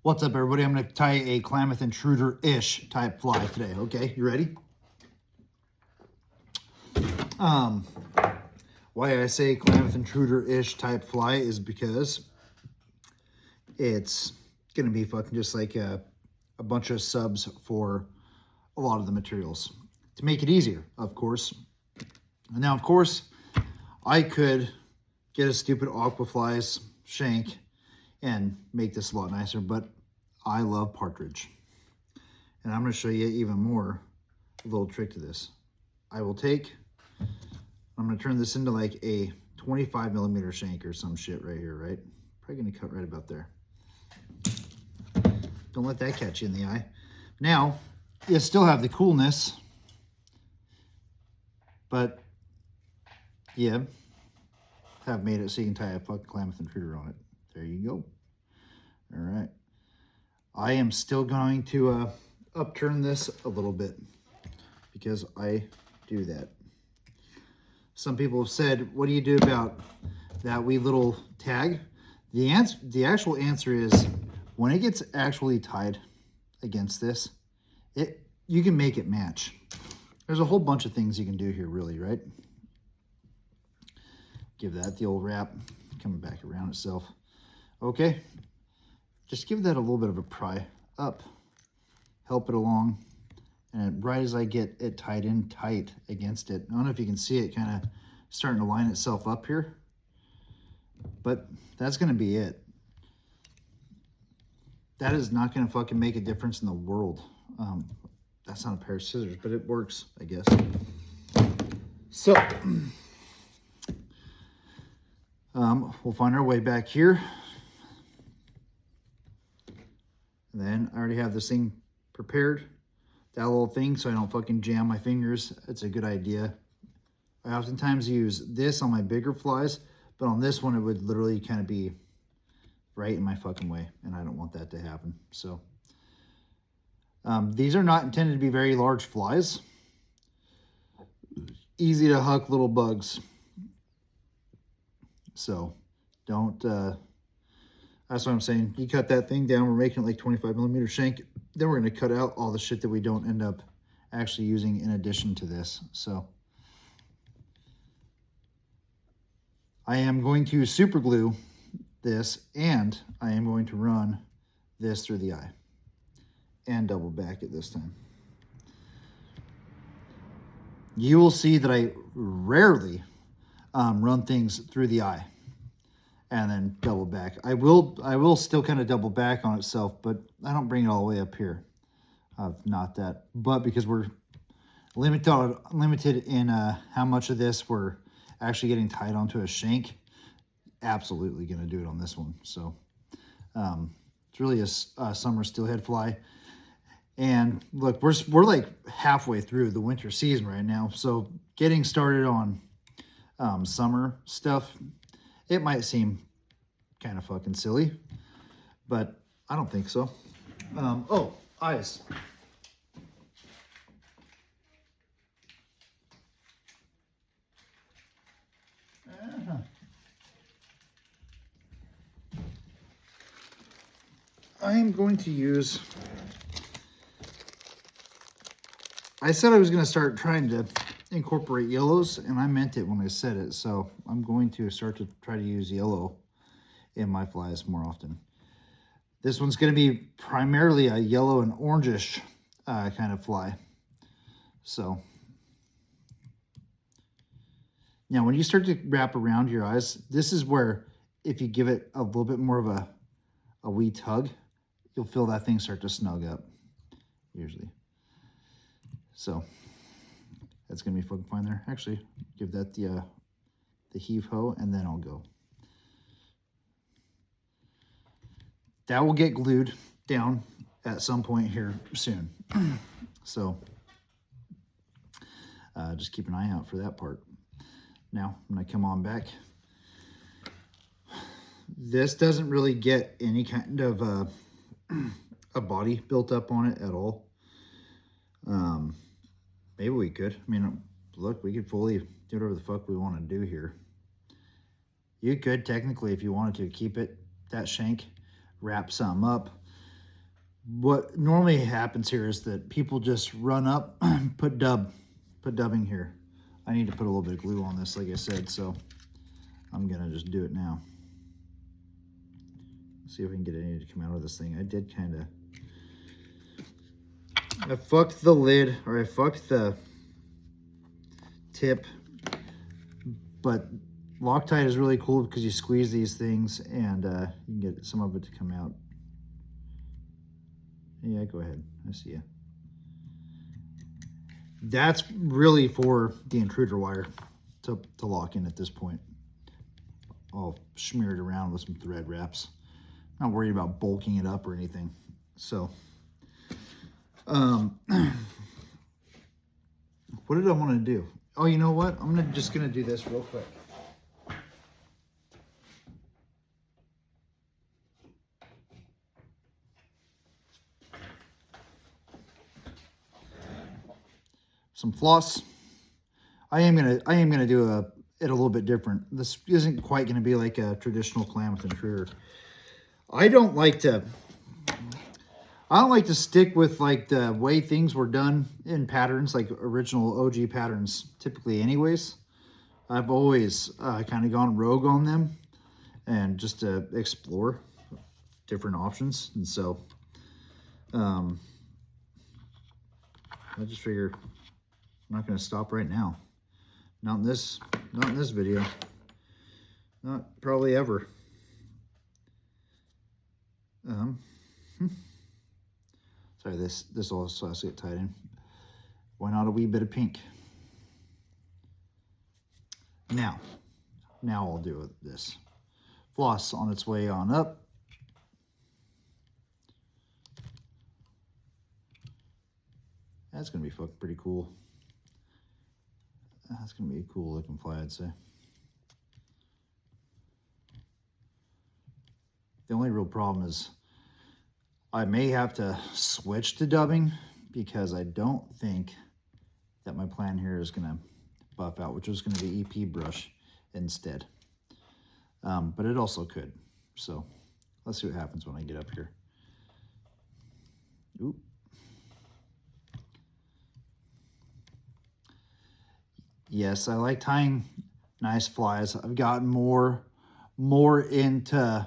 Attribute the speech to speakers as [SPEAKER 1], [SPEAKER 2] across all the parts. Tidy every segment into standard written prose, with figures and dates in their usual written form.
[SPEAKER 1] What's up, everybody? I'm going to tie a Klamath intruder-ish type fly today. Okay, you ready? Why I say Klamath intruder-ish type fly is because it's going to be fucking just like a bunch of subs for a lot of the materials. To make it easier, of course. Now, of course, I could get a stupid aquaflies shank and make this a lot nicer, but I love partridge. And I'm going to show you even more a little trick to this. I'm going to turn this into like a 25 millimeter shank or some shit right here, right? Probably going to cut right about there. Don't let that catch you in the eye. Now, you still have the coolness, but yeah, have made it so you can tie a fucking Klamath intruder on it. There you go. All right. I am still going to upturn this a little bit because I do that. Some people have said, what do you do about that wee little tag? The actual answer is when it gets actually tied against this, you can make it match. There's a whole bunch of things you can do here, really, right? Give that the old wrap, coming back around itself. Okay. Just give that a little bit of a pry up, help it along, and right as I get it tied in tight against it, I don't know if you can see it kind of starting to line itself up here, but that's going to be it. That is not going to fucking make a difference in the world. That's not a pair of scissors, but it works, I guess. So, we'll find our way back here. And then I already have this thing prepared, that little thing, so I don't fucking jam my fingers. It's a good idea. I oftentimes use this on my bigger flies, but on this one, it would literally kind of be right in my fucking way, and I don't want that to happen. So these are not intended to be very large flies. Easy to huck little bugs. So don't... That's what I'm saying. You cut that thing down. We're making it like 25 millimeter shank. Then we're going to cut out all the shit that we don't end up actually using in addition to this. So I am going to super glue this, and I am going to run this through the eye and double back it this time. You will see that I rarely run things through the eye and then double back. I will still kind of double back on itself, but I don't bring it all the way up here. Not that, but because we're limited in how much of this we're actually getting tied onto a shank, absolutely going to do it on this one. So it's really a summer steelhead fly. And look, we're like halfway through the winter season right now. So getting started on summer stuff, it might seem kind of fucking silly, but I don't think so. Oh, eyes. I am going to use... I said I was going to start trying to incorporate yellows, and I meant it when I said it, so I'm going to start to try to use yellow in my flies more often. This one's going to be primarily a yellow and orangish kind of fly. So now when you start to wrap around your eyes, this is where if you give it a little bit more of a wee tug, you'll feel that thing start to snug up, usually. So that's going to be fucking fine there. Actually, give that the heave-ho, and then I'll go. That will get glued down at some point here soon. So just keep an eye out for that part. Now, I'm going to come on back. This doesn't really get any kind of a body built up on it at all. Maybe we could. I mean, look, we could fully do whatever the fuck we want to do here. You could technically, if you wanted to, keep it that shank, wrap some up, what normally happens here is that people just run up, put dubbing here. I need to put a little bit of glue on this, like I said, so I'm gonna just do it now. See if we can get any to come out of this thing. I did kind of, I fucked the lid, or I fucked the tip, but Loctite is really cool because you squeeze these things and you can get some of it to come out. Yeah, go ahead. I see you. That's really for the intruder wire to lock in at this point. I'll smear it around with some thread wraps. Not worried about bulking it up or anything. So, what did I want to do? Oh, you know what? I'm just gonna do this real quick. Some floss. I am gonna do it a little bit different. This isn't quite gonna be like a traditional Klamath intruder. I don't like to stick with like the way things were done in patterns, like original OG patterns, typically anyways. I've always kind of gone rogue on them and just to explore different options. And so I just figure I'm not going to stop right now. Not in this video. Not probably ever. Sorry, this also has to get tied in. Why not a wee bit of pink? Now I'll do this. Floss on its way on up. That's gonna be fucking pretty cool. That's gonna be a cool looking fly, I'd say. The only real problem is I may have to switch to dubbing because I don't think that my plan here is gonna buff out, which is gonna be EP brush instead. But it also could. So let's see what happens when I get up here. Oop. Yes, I like tying nice flies. I've gotten more into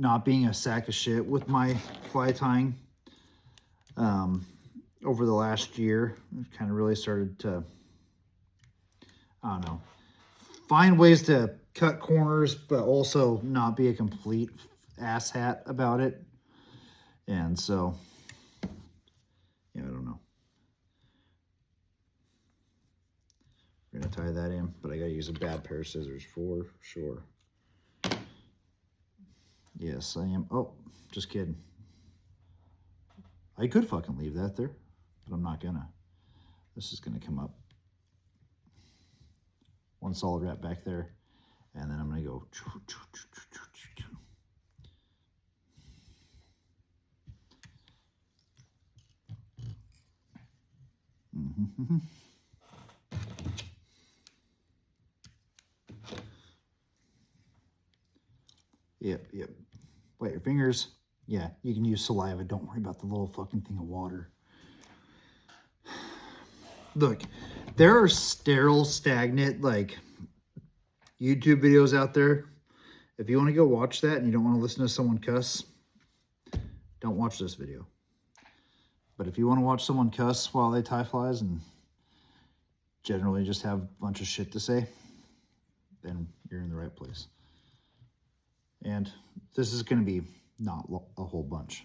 [SPEAKER 1] not being a sack of shit with my fly tying over the last year. I've kind of really started to, I don't know, find ways to cut corners, but also not be a complete asshat about it. And so, yeah, I don't know. We're gonna tie that in, but I gotta use a bad pair of scissors for sure. Yes, I am. Oh, just kidding. I could fucking leave that there, but I'm not gonna. This is gonna come up. One solid wrap back there, and then I'm gonna go. Yep. Wet your fingers. Yeah, you can use saliva. Don't worry about the little fucking thing of water. Look, there are sterile, stagnant, like, YouTube videos out there. If you want to go watch that and you don't want to listen to someone cuss, don't watch this video. But if you want to watch someone cuss while they tie flies and generally just have a bunch of shit to say, then you're in the right place. And this is going to be not a whole bunch.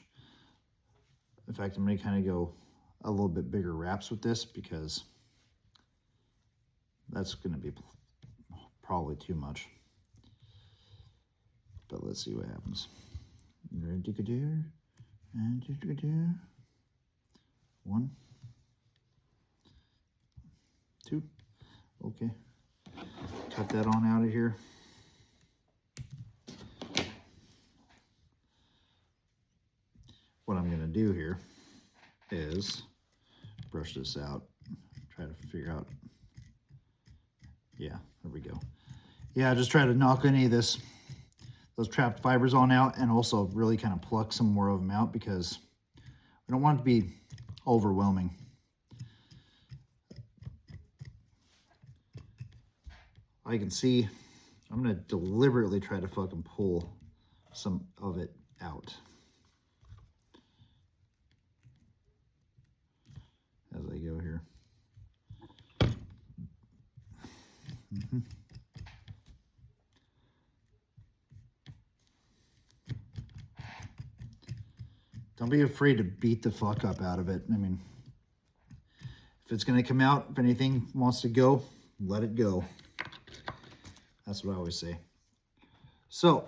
[SPEAKER 1] In fact, I'm going to kind of go a little bit bigger wraps with this because that's going to be probably too much. But let's see what happens. One, two. Okay. Cut that on out of here. What I'm going to do here is brush this out, try to figure out. Yeah, there we go. Yeah, just try to knock any of this those trapped fibers on out, and also really kind of pluck some more of them out because we don't want it to be overwhelming. I can see I'm going to deliberately try to fucking pull some of it out as I go here. Don't be afraid to beat the fuck up out of it. I mean, if it's going to come out, if anything wants to go, let it go. That's what I always say. So,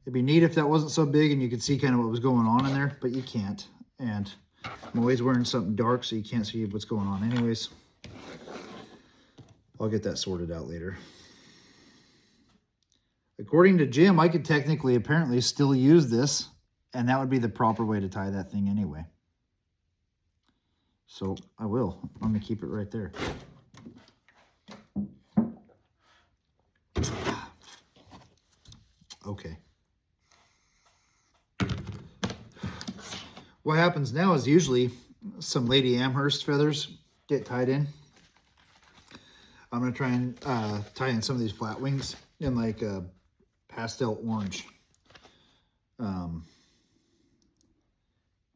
[SPEAKER 1] it'd be neat if that wasn't so big and you could see kind of what was going on in there, but you can't. And I'm always wearing something dark so you can't see what's going on anyways. I'll get that sorted out later. According to Jim, I could technically, apparently, still use this, and that would be the proper way to tie that thing anyway. So I will. I'm going to keep it right there. Okay. What happens now is usually some Lady Amherst feathers get tied in. I'm going to try and tie in some of these flat wings in like a pastel orange. Not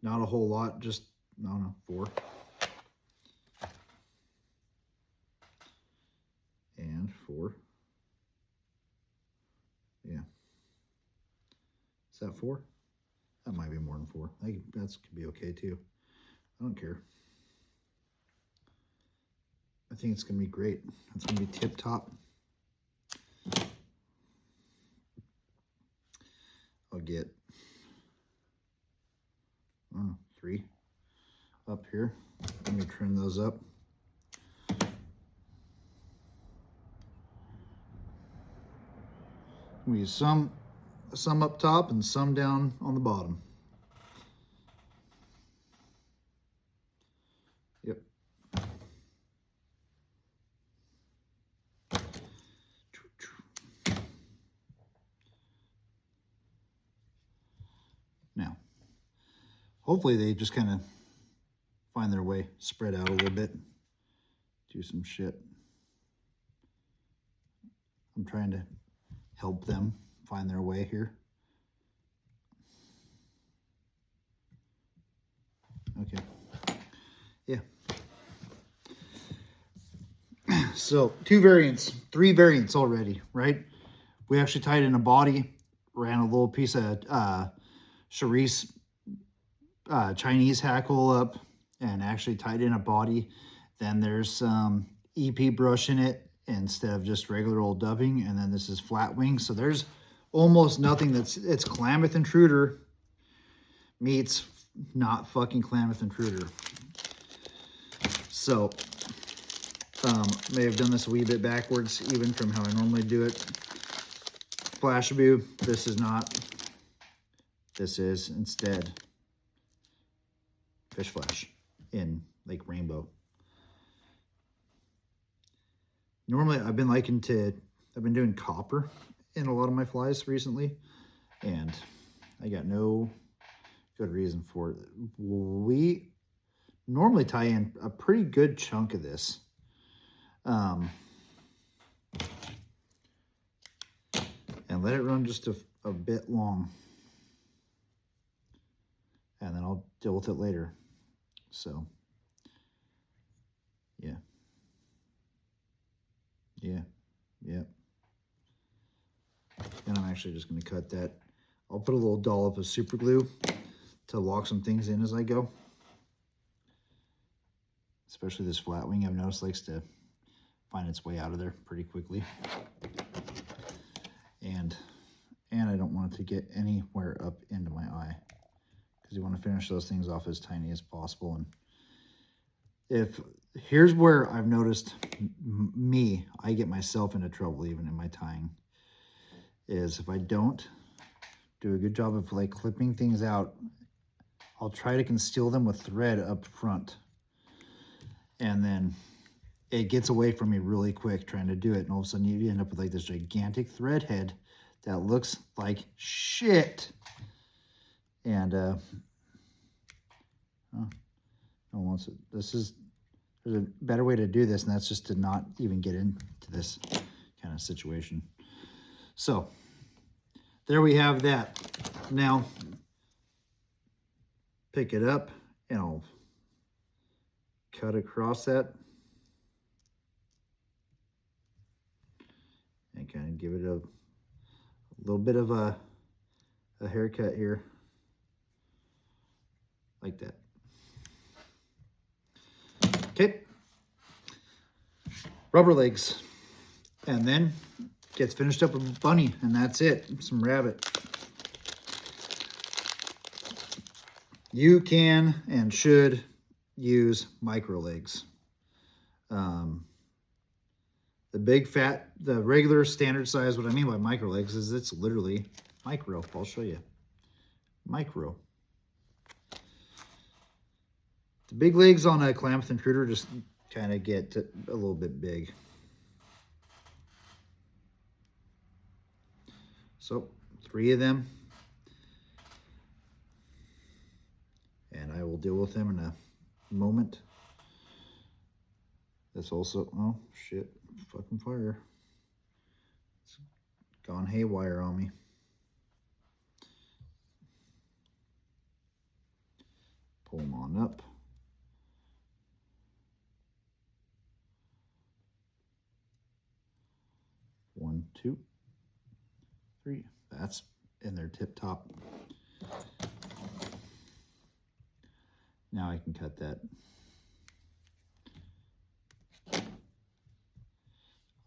[SPEAKER 1] a whole lot, just, I don't know, 4. And 4. Yeah. Is that 4? That might be more than 4. That could be okay too. I don't care. I think it's going to be great. It's going to be tip top. I'll get 3 up here. Let me trim those up. We use some up top and some down on the bottom. Yep. Now, hopefully they just kind of find their way, spread out a little bit, do some shit. I'm trying to help them find their way here. Okay. Yeah. So 3 variants already, right? We actually tied in a body, ran a little piece of Charisse Chinese hackle up, and actually tied in a body. Then there's some EP brush in it instead of just regular old dubbing, and then this is flat wing. So there's almost nothing it's Klamath intruder meets not fucking Klamath intruder. So may have done this a wee bit backwards even from how I normally do it. Flashaboo, this is not. This is instead Fish Flash in Lake Rainbow. Normally I've been doing copper in a lot of my flies recently, and I got no good reason for it. We normally tie in a pretty good chunk of this. And let it run just a bit long. And then I'll deal with it later. So, yeah. Yeah. Yeah. And I'm actually just going to cut that. I'll put a little dollop of super glue to lock some things in as I go. Especially this flat wing, I've noticed likes to find its way out of there pretty quickly. And I don't want it to get anywhere up into my eye, because you want to finish those things off as tiny as possible. And here's where I've noticed I get myself into trouble even in my tying, is if I don't do a good job of like clipping things out, I'll try to conceal them with thread up front, and then it gets away from me really quick trying to do it, and all of a sudden you end up with like this gigantic thread head that looks like shit. And oh, no one wants it. There's a better way to do this, and that's just to not even get into this kind of situation. So there we have that. Now pick it up and I'll cut across that and kind of give it a little bit of a haircut here, like that. Okay, rubber legs, and then gets finished up with bunny, and that's it. Some rabbit. You can and should use micro legs. The regular standard size, what I mean by micro legs is it's literally micro. I'll show you. Micro. The big legs on a Klamath intruder just kind of get a little bit big. So 3 of them. And I will deal with them in a moment. That's also, oh shit, fucking fire. It's gone haywire on me. Pull them on up. One, 2, 3. That's in their tip top. Now I can cut that.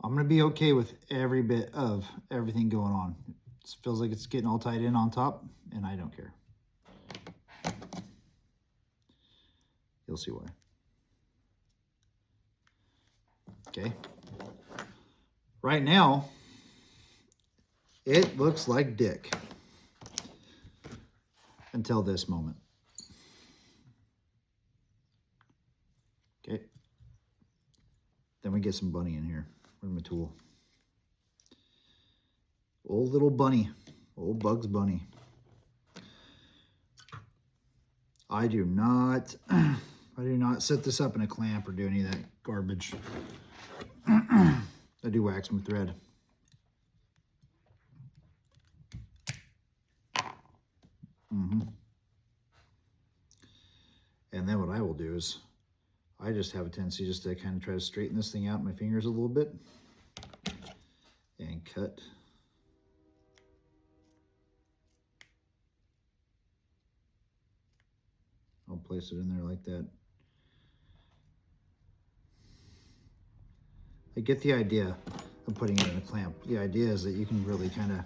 [SPEAKER 1] I'm going to be okay with every bit of everything going on. It feels like it's getting all tied in on top, and I don't care. You'll see why. Okay. Right now, it looks like dick. Until this moment. Okay. Then we get some bunny in here. Where's my tool? Old little bunny. Old Bugs Bunny. I do not set this up in a clamp or do any of that garbage. I do wax my thread. And then what I will do is, I just have a tendency just to kind of try to straighten this thing out in my fingers a little bit and cut. I'll place it in there like that. I get the idea of putting it in a clamp. The idea is that you can really kind of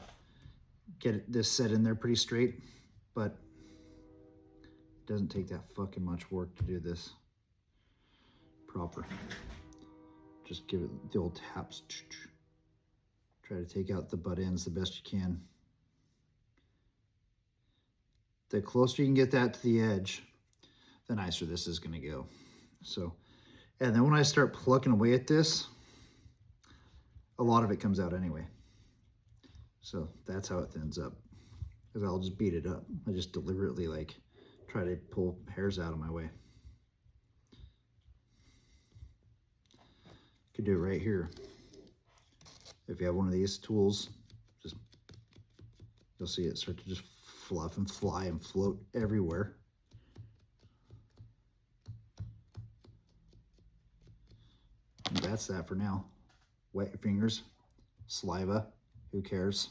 [SPEAKER 1] get this set in there pretty straight, but it doesn't take that fucking much work to do this proper. Just give it the old taps. Try to take out the butt ends the best you can. The closer you can get that to the edge, the nicer this is going to go. So, and then when I start plucking away at this, a lot of it comes out anyway. So that's how it thins up, because I'll just beat it up. I just deliberately like try to pull hairs out of my way. Could do it right here. If you have one of these tools, just you'll see it start to just fluff and fly and float everywhere. And that's that for now. Wet your fingers, saliva, who cares?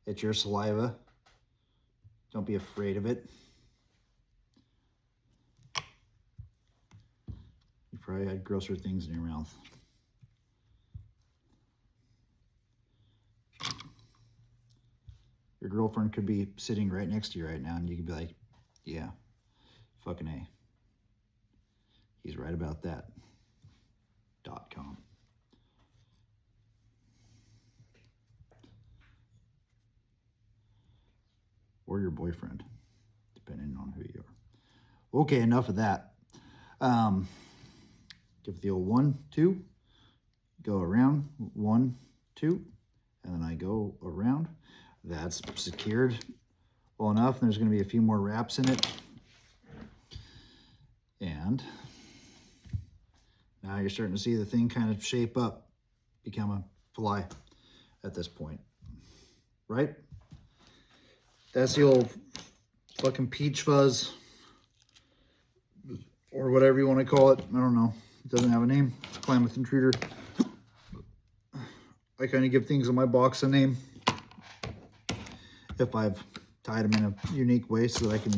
[SPEAKER 1] It's your saliva. Don't be afraid of it. You probably had grosser things in your mouth. Your girlfriend could be sitting right next to you right now, and you could be like, yeah, fucking A. He's right about that. .com. Or your boyfriend, depending on who you are. Okay, enough of that. Give it the old 1, 2, go around, 1, 2, and then I go around. That's secured well enough, and there's going to be a few more wraps in it. And now you're starting to see the thing kind of shape up, become a fly at this point, right? That's the old fucking peach fuzz, or whatever you want to call it. I don't know. It doesn't have a name. Klamath intruder. I kind of give things in my box a name if I've tied them in a unique way so that I can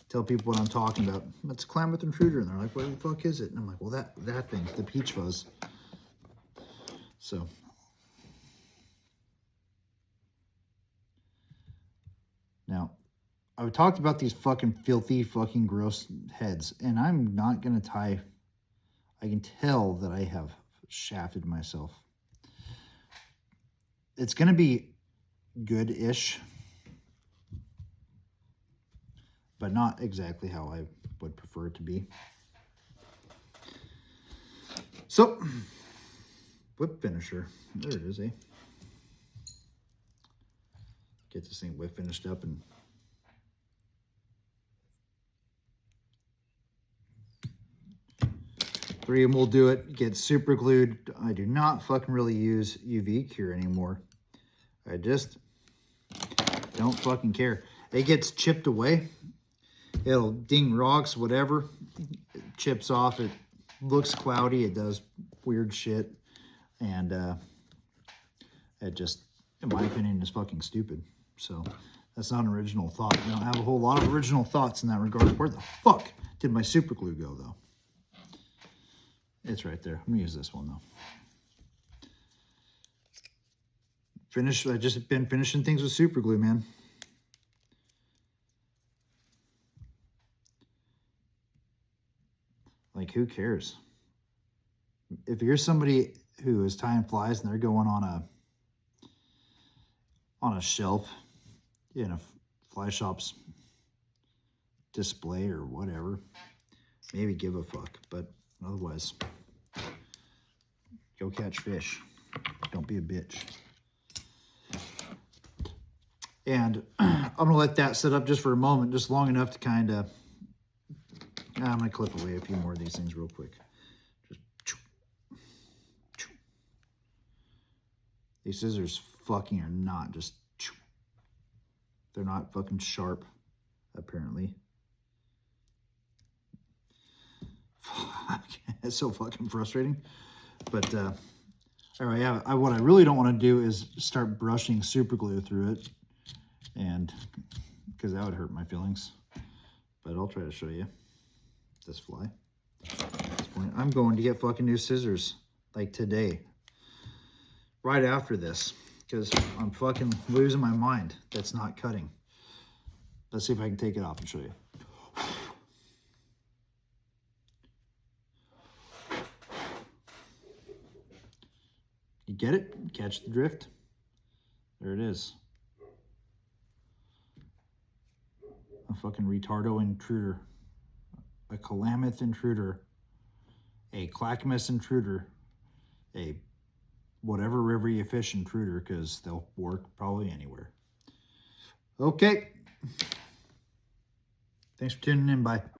[SPEAKER 1] tell people what I'm talking about. That's a Klamath intruder, and they're like, what the fuck is it? And I'm like, well, that thing, the peach fuzz. So now I've talked about these fucking filthy fucking gross heads, and I'm not gonna tie. I can tell that I have shafted myself. It's gonna be good-ish, but not exactly how I would prefer it to be. So, whip finisher. There it is, eh? Get this thing whip finished up and three of them will do it. Get super glued. I do not fucking really use UV cure anymore. I just don't fucking care. It gets chipped away. It'll ding rocks, whatever. It chips off. It looks cloudy. It does weird shit. And it just, in my opinion, is fucking stupid. So that's not an original thought. I don't have a whole lot of original thoughts in that regard. Where the fuck did my super glue go, though? It's right there. I'm going to use this one, though. I just been finishing things with super glue, man. Like, who cares? If you're somebody who is tying flies and they're going on a shelf in a fly shop's display or whatever, maybe give a fuck. But otherwise, go catch fish. Don't be a bitch. And I'm going to let that sit up just for a moment, just long enough to kind of... I'm going to clip away a few more of these things real quick. Just... These scissors fucking are not just... They're not fucking sharp, apparently. It's so fucking frustrating. But, all right, yeah, what I really don't want to do is start brushing super glue through it. And because that would hurt my feelings. But I'll try to show you this fly. At this point, I'm going to get fucking new scissors like today. Right after this. Because I'm fucking losing my mind. That's not cutting. Let's see if I can take it off and show you. You get it? Catch the drift? There it is. A fucking retardo intruder, a Klamath intruder, a Clackamas intruder, a whatever river you fish intruder, because they'll work probably anywhere. Okay. Thanks for tuning in. Bye.